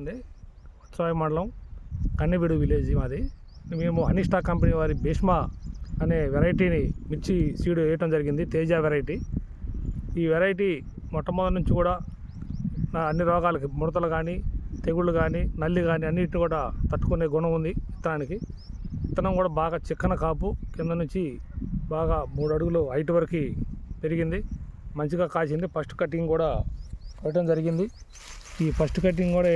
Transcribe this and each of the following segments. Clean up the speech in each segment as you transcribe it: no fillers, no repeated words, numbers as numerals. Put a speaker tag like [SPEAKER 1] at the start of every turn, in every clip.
[SPEAKER 1] అండి, ఉత్సవాయి మండలం కన్నెబీడు విలేజ్ మాది. మేము అనిస్టా కంపెనీ వారి భీష్మ అనే వెరైటీని మిర్చి సీడ్ వేయటం జరిగింది, తేజ వెరైటీ. ఈ వెరైటీ మొట్టమొదటి నుంచి కూడా అన్ని రోగాలకి, ముడతలు కానీ, తెగుళ్ళు కానీ, నల్లి కానీ అన్నిటిని కూడా తట్టుకునే గుణం ఉంది విత్తనానికి. విత్తనం కూడా బాగా చిక్కన కాపు, కింద నుంచి బాగా 3 అడుగులు హైట్ వరకు పెరిగింది, మంచిగా కాసింది. ఫస్ట్ కటింగ్ కూడా వేయటం జరిగింది. ఈ ఫస్ట్ కటింగ్ కూడా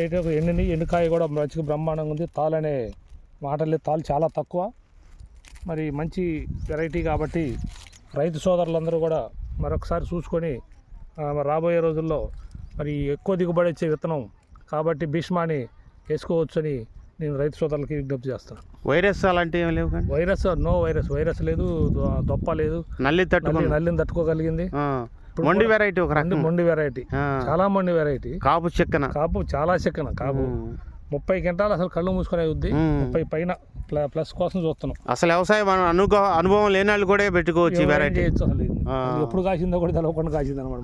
[SPEAKER 1] ఎండుకాయ కూడా మంచిగా బ్రహ్మాండంగా ఉంది. తాలు అనే మాటలే, తాలు చాలా తక్కువ. మరి మంచి వెరైటీ కాబట్టి రైతు సోదరులందరూ కూడా మరొకసారి చూసుకొని రాబోయే రోజుల్లో మరి ఎక్కువ దిగుబడి వచ్చే విత్తనం కాబట్టి భీష్మాని వేసుకోవచ్చని నేను రైతు సోదరులకి విజ్ఞప్తి చేస్తాను.
[SPEAKER 2] వైరస్ అలాంటివి ఏమి లేవు?
[SPEAKER 1] నో వైరస్ లేదు, దొప్ప లేదు, నల్లిని తట్టుకోగలిగింది.
[SPEAKER 2] మొండి వెరైటీ, ఒక రకం
[SPEAKER 1] మొండి వెరైటీ, చాలా మొండి వెరైటీ.
[SPEAKER 2] కాపు
[SPEAKER 1] చాలా చిక్కన కాపు. 30 క్వింటాలు అసలు కళ్ళు మూసుకునే ఉంది, 30 పైన ప్లస్ కోసం చూస్తున్నాం.
[SPEAKER 2] అసలు వ్యవసాయం అనుభవం లేని వాళ్ళు కూడా పెట్టుకోవచ్చు వెరైటీ.
[SPEAKER 1] ఎప్పుడు కాసిందో కూడా తెలవకుండా కాసింది అనమాట.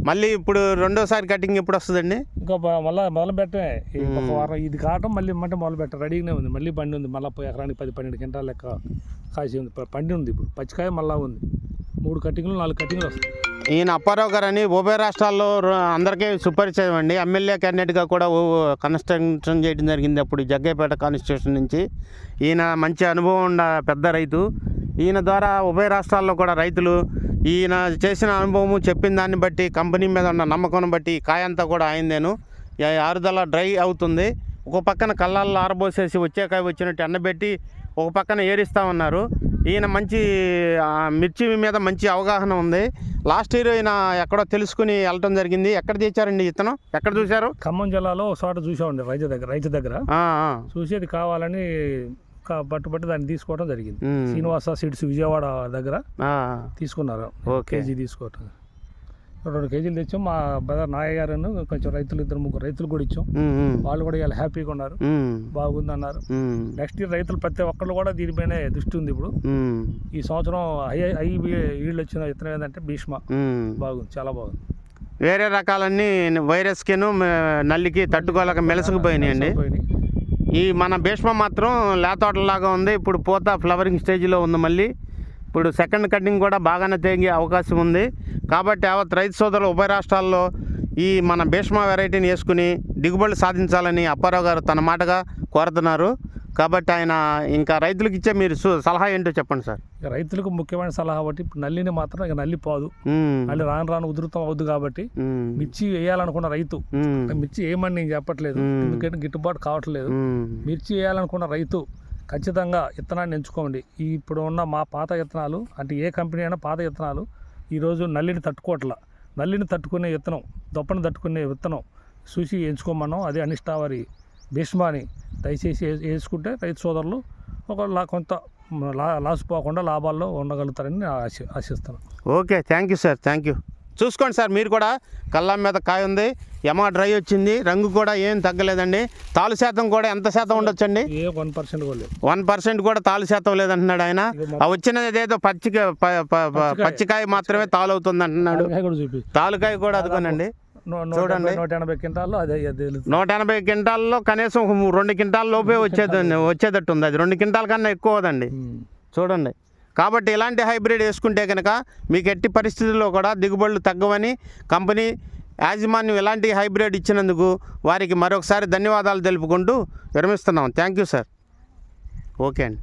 [SPEAKER 2] మళ్ళీ ఇప్పుడు రెండోసారి కటింగ్ ఎప్పుడు వస్తుందండి?
[SPEAKER 1] ఇంకా మొదలు పెట్టమే, ఒక వారం ఇది కావటం మళ్ళీ ఇమ్మంటే మొదలు పెట్ట రెడీగానే ఉంది. మళ్ళీ బండి ఉంది, మళ్ళీ ఎకరానికి 10-12 క్వింటాలు లెక్క కాసి ఉంది, పండి ఉంది. ఇప్పుడు పచ్చికాయ మళ్ళీ ఉంది, 3 కటింగ్లు 4 కటింగ్లు వస్తాయి.
[SPEAKER 2] ఈయన అప్పారావు గారు అని ఉభయ రాష్ట్రాల్లో అందరికీ సుపరిచయం అండి. ఎమ్మెల్యే క్యాండిడేట్గా కూడా కన్స్ట్రక్షన్ చేయడం జరిగింది అప్పుడు జగ్గయ్యపేట కాన్స్టిట్యూషన్ నుంచి. ఈయన మంచి అనుభవం ఉన్న పెద్ద రైతు. ఈయన ద్వారా ఉభయ రాష్ట్రాల్లో కూడా రైతులు ఈయన చేసిన అనుభవము, చెప్పిన దాన్ని బట్టి, కంపెనీ మీద ఉన్న నమ్మకం బట్టి కాయ అంతా కూడా ఆయిందేను. ఆరుదల డ్రై అవుతుంది. ఒక పక్కన కళ్ళల్లో ఆరబోసేసి వచ్చే కాయ వచ్చినట్టు ఎండబెట్టి ఒక పక్కన ఏరిస్తామన్నారు. ఈయన మంచి మిర్చి మీద మంచి అవగాహన ఉంది. లాస్ట్ ఇయర్ ఈయన ఎక్కడో తెలుసుకుని వెళ్ళటం జరిగింది. ఎక్కడ తెచ్చారండి ఇతను? ఎక్కడ చూశారు?
[SPEAKER 1] ఖమ్మం జిల్లాలో ఒక చోట చూసామండి, రైతు దగ్గర చూసి అది కావాలని పట్టుబట్టి దాన్ని తీసుకోవడం జరిగింది. శ్రీనివాస సీడ్స్ విజయవాడ దగ్గర తీసుకున్నారు. కేజీ తీసుకోవటం 2 కేజీలు తెచ్చాం. మా బ్రదర్ నాయ గారు కొంచెం రైతులు 2-3 రైతులు కూడా ఇచ్చాం. వాళ్ళు కూడా ఇలా హ్యాపీగా ఉన్నారు, బాగుంది అన్నారు. నెక్స్ట్ ఇయర్ రైతులు ప్రతి ఒక్కళ్ళు కూడా దీనిపైనే దృష్టి ఉంది. ఇప్పుడు ఈ సంవత్సరం హై ఈల్డ్ వచ్చిన విత్తనం ఏంటంటే భీష్మ. బాగుంది, చాలా బాగుంది.
[SPEAKER 2] వేరే రకాలన్నీ వైరస్కి, నల్లికి తట్టుకోలేక మెలసుకుపోయినాయండి. ఈ మన భీష్మ మాత్రం లేతోటలాగా ఉంది. ఇప్పుడు పూత ఫ్లవరింగ్ స్టేజ్లో ఉంది. మళ్ళీ ఇప్పుడు సెకండ్ కటింగ్ కూడా బాగానే తెగే అవకాశం ఉంది. కాబట్టి యావత్ రైతు సోదరులు ఉభయ రాష్ట్రాల్లో ఈ మన భీష్మ వెరైటీని వేసుకుని దిగుబడులు సాధించాలని అప్పారావు గారు తన మాటగా కోరుతున్నారు. కాబట్టి ఆయన ఇంకా రైతులకు ఇచ్చే మీరు సలహా ఏంటో చెప్పండి సార్.
[SPEAKER 1] రైతులకు ముఖ్యమైన సలహా బట్టి ఇప్పుడు నల్లిని మాత్రం ఇక నల్లి పోదు, నల్లి రాను ఉధృతం అవుద్దు. కాబట్టి మిర్చి వేయాలనుకున్న రైతు, మిర్చి ఏమని నేను చెప్పట్లేదు, ఎందుకంటే గిట్టుబాటు కావట్లేదు. మిర్చి వేయాలనుకున్న రైతు ఖచ్చితంగా విత్తనాన్ని ఎంచుకోండి. ఇప్పుడు ఉన్న మా పాత విత్తనాలు అంటే ఏ కంపెనీ అయినా పాత విత్తనాలు ఈరోజు నల్లిని తట్టుకోవట్లా. నల్లిని తట్టుకునే విత్తనం, దొప్పని తట్టుకునే విత్తనం చూసి ఎంచుకోమన్నాం. అది అనిస్టా వారి భీష్మాని దయచేసి వేసుకుంటే రైతు సోదరులు కొంత లాస్ పోకుండా లాభాల్లో ఉండగలుగుతారని ఆశిస్తాను.
[SPEAKER 2] Okay, thank you sir, thank you. చూసుకోండి సార్, మీరు కూడా కళ్ళ మీద కాయ ఉంది, యమా డ్రై వచ్చింది, రంగు కూడా ఏం తగ్గలేదండి. తాలు శాతం కూడా ఎంత శాతం ఉండొచ్చండి? 1% కూడా తాలు శాతం లేదంటున్నాడు ఆయన. వచ్చినది ఏదో పచ్చికాయ మాత్రమే తాలు అవుతుంది అంటున్నాడు. తాలుకాయ కూడా అదుకోనండి, చూడండి. 180 క్వింటాల్లో కనీసం 2 క్వింటాల లోపే వచ్చేటట్టు ఉంది. అది 2 క్వింటాల కన్నా ఎక్కువ అదండి, చూడండి. కాబట్టి ఇలాంటి హైబ్రిడ్ వేసుకుంటే కనుక మీకు ఎట్టి పరిస్థితుల్లో కూడా దిగుబడులు తగ్గవని కంపెనీ యాజమాన్యం ఇలాంటి హైబ్రిడ్ ఇచ్చినందుకు వారికి మరొకసారి ధన్యవాదాలు తెలుపుకుంటూ విరమిస్తున్నాం. Thank you sir. ఓకే అండి.